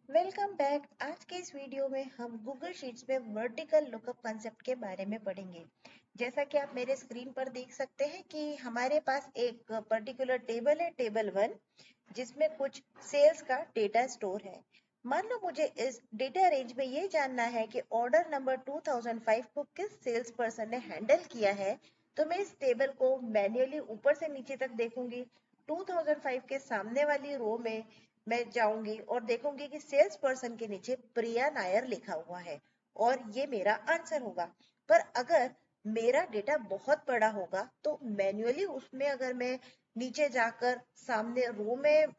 Welcome back. आज के इस वीडियो में हम गूगल शीट्स में वर्टिकल लुकअप कंसेप्ट के बारे में पढ़ेंगे। जैसा कि आप मेरे स्क्रीन पर देख सकते हैं कि हमारे पास एक पर्टिकुलर टेबल है, टेबल 1, जिसमें कुछ सेल्स का डेटा स्टोर है। मान लो मुझे इस डेटा रेंज में ये जानना है कि ऑर्डर नंबर 2005 को किस सेल्स पर्सन ने हैंडल किया है, तो मैं इस टेबल को मैन्युअली ऊपर से नीचे तक देखूंगी। 2005 के सामने वाली रो में मैं जाऊंगी और देखूंगी कि सेल्स पर्सन के नीचे प्रिया नायर लिखा हुआ है और ये मेरा आंसर होगा। पर अगर मेरा डेटा बहुत बड़ा होगा तो मैन्युअली उसमें अगर मैं नीचे जाकर सामने रो में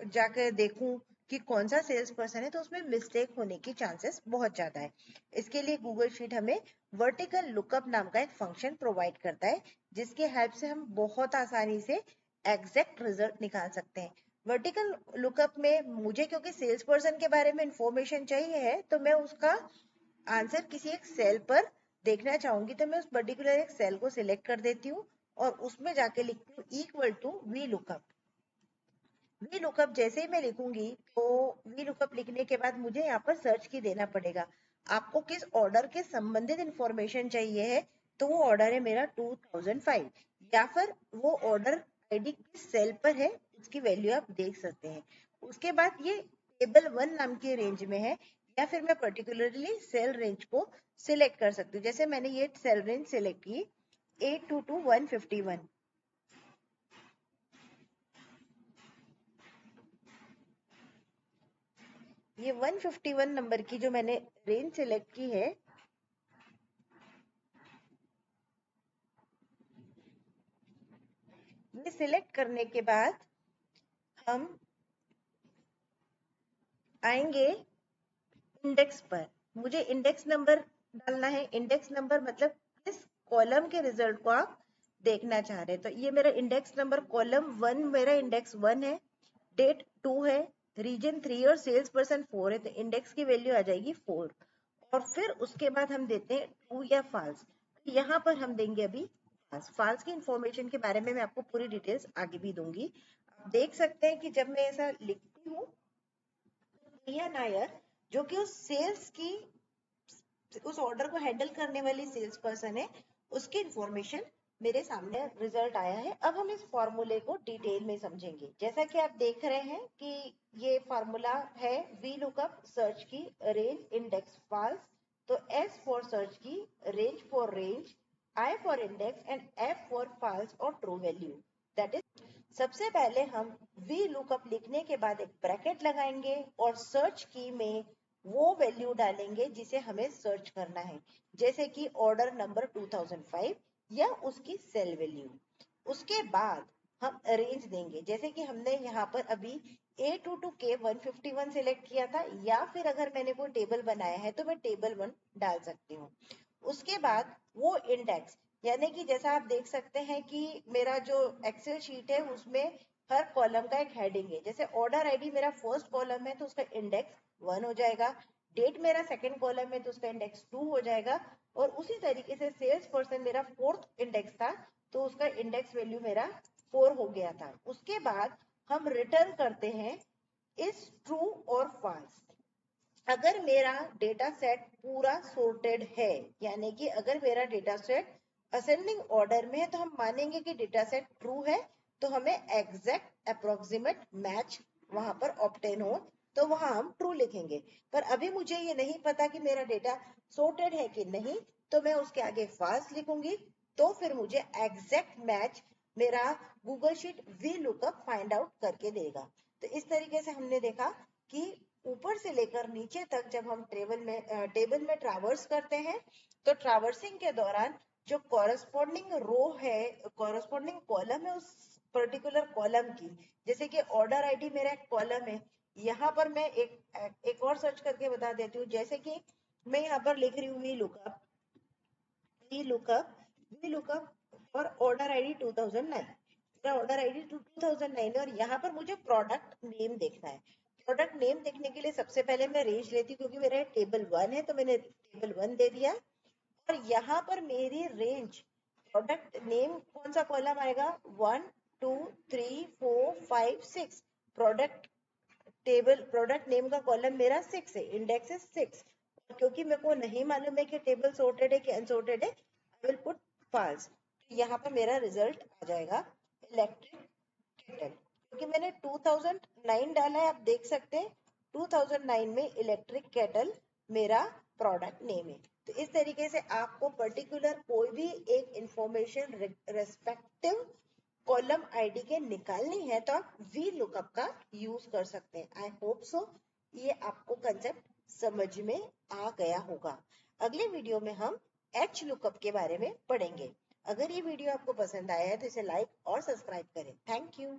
जाकर देखूं कि कौन सा सेल्स पर्सन है, तो उसमें मिस्टेक होने की चांसेस बहुत ज्यादा है। इसके लिए गूगल शीट हमें वर्टिकल लुकअप नाम का एक फंक्शन प्रोवाइड करता है, जिसके हेल्प से हम बहुत आसानी से एग्जैक्ट रिजल्ट निकाल सकते हैं। वर्टिकल लुकअप में मुझे क्योंकि सेल्स पर्सन के बारे में इंफॉर्मेशन चाहिए है, तो मैं उसका आंसर किसी एक सेल पर देखना चाहूंगी, तो मैं उस पर्टिकुलर एक सेल को सिलेक्ट कर देती हूँ और उसमें जाके लिखती हूँ equal to V lookup. V lookup जैसे ही मैं लिखूंगी तो वी लुकअप लिखने के बाद मुझे यहाँ पर सर्च की देना पड़ेगा। आपको किस ऑर्डर के संबंधित इंफॉर्मेशन चाहिए है, तो वो ऑर्डर है मेरा 2005, या फिर वो ऑर्डर आईडी किस सेल पर है उसकी वैल्यू आप देख सकते हैं। उसके बाद ये टेबल 1 नाम की रेंज में है, या फिर मैं पर्टिकुलरली सेल रेंज को सिलेक्ट कर सकती हूँ। जैसे मैंने ये सेल रेंज सिलेक्ट की 822 151। ये 151 नंबर की जो मैंने रेंज सिलेक्ट की है, ये सिलेक्ट करने के बाद हम आएंगे इंडेक्स पर। मुझे इंडेक्स नंबर डालना है। इंडेक्स नंबर मतलब किस कॉलम के रिजल्ट को आप देखना चाह रहे हैं। तो ये मेरा इंडेक्स नंबर कॉलम 1, मेरा इंडेक्स 1 है, डेट 2 है, रीजन 3 और सेल्स पर्सन 4 है, तो इंडेक्स की वैल्यू आ जाएगी 4। और फिर उसके बाद हम देते हैं ट्रू या फाल्स। यहाँ पर हम देंगे अभी फाल्स। फाल्स की इंफॉर्मेशन के बारे में मैं आपको पूरी डिटेल्स आगे भी दूंगी। आप देख सकते हैं कि जब मैं ऐसा लिखती हूँ, प्रिया नायर जो कि उस ऑर्डर को हैंडल करने वाली सेल्स पर्सन है, उसकी इंफॉर्मेशन मेरे सामने रिजल्ट आया है। अब हम इस फॉर्मूले को डिटेल में समझेंगे। जैसा कि आप देख रहे हैं कि ये फॉर्मूला है वी लुकअप सर्च की रेंज इंडेक्स फाल्स। तो एस फॉर सर्च की, range for range, I for index and F for false और ट्रू वैल्यू। दैट इज, सबसे पहले हम वी लुकअप लिखने के बाद एक ब्रैकेट लगाएंगे और सर्च की में वो वैल्यू डालेंगे जिसे हमें सर्च करना है, जैसे कि ऑर्डर नंबर 2005 या उसकी सेल वैल्यू। उसके बाद हम रेंज देंगे, जैसे कि हमने यहाँ पर अभी A22K 151 सिलेक्ट किया था, या फिर अगर मैंने कोई टेबल बनाया है तो मैं टेबल 1 डाल सकती हूँ। उसके बाद वो इंडेक्स, यानी कि जैसा आप देख सकते हैं कि मेरा जो एक्सेल शीट है उसमें हर कॉलम का एक हेडिंग है। जैसे ऑर्डर आईडी मेरा फर्स्ट कॉलम है तो उसका इंडेक्स 1 हो जाएगा, डेट मेरा सेकंड कॉलम है तो उसका इंडेक्स 2 हो जाएगा, और उसी तरीके से सेल्स पर्सन मेरा फोर्थ इंडेक्स था तो उसका इंडेक्स वैल्यू मेरा 4 हो गया था। उसके बाद हम रिटर्न करते हैं इस ट्रू और फॉल्स। अगर मेरा डेटा सेट पूरा सॉर्टेड है, यानी कि अगर मेरा डेटा सेट असेंडिंग ऑर्डर में है, तो हम मानेंगे कि डेटा सेट ट्रू है, तो हमें एग्जैक्ट अप्रोक्सीमेट मैच वहां पर ऑब्टेन हो, तो वहां हम ट्रू लिखेंगे। पर अभी मुझे ये नहीं पता कि मेरा डेटा सॉर्टेड है कि नहीं, तो मैं उसके आगे फॉल्स लिखूंगी, तो फिर मुझे एग्जैक्ट मैच मेरा Google sheet V lookup find out करके देगा। तो इस तरीके से हमने देखा कि ऊपर से लेकर नीचे तक जब हम टेबल में ट्रैवर्स करते हैं, तो ट्रैवर्सिंग के दौरान जो कॉरस्पॉन्डिंग रो है, कॉरस्पॉन्डिंग कॉलम है उस पर्टिकुलर कॉलम की, जैसे कि ऑर्डर आईडी मेरा एक कॉलम है, यहाँ पर मैं एक और सर्च करके बता देती हूँ। जैसे कि मैं यहाँ पर लिख रही हूँ वी लुकअप वी लुकअप और ऑर्डर आईडी 2009। मेरा ऑर्डर आईडी 2009 है और यहाँ पर मुझे प्रोडक्ट नेम देखना है। प्रोडक्ट नेम देखने के लिए सबसे पहले मैं रेंज लेती हूँ, क्योंकि मेरा टेबल 1 है तो मैंने टेबल 1 दे दिया। और यहाँ पर मेरी रेंज प्रोडक्ट नेम कौन सा कॉलम आएगा, 1 2 3 4 5 6, प्रोडक्ट टेबल प्रोडक्ट नेम का कॉलम मेरा 6 है, इंडेक्स है 6, क्योंकि मेरे को नहीं मालूम है कि टेबल सॉर्टेड है कि अनसॉर्टेड है, आई विल पुट फॉल्स। तो यहाँ पे मेरा रिजल्ट आ जाएगा इलेक्ट्रिक केटल, क्योंकि मैंने 2009 डाला है, आप देख सकते हैं 2009 में इलेक्ट्रिक केटल मेरा प्रोडक्ट नेम है। तो इस तरीके से आपको पर्टिकुलर कोई भी एक इंफॉर्मेशन रेस्पेक्टिव कॉलम आईडी के निकालनी है तो आप वी लुकअप का यूज कर सकते हैं। आई होप सो ये आपको कंसेप्ट समझ में आ गया होगा। अगले वीडियो में हम एच लुकअप के बारे में पढ़ेंगे। अगर ये वीडियो आपको पसंद आया है तो इसे लाइक और सब्सक्राइब करें। Thank you.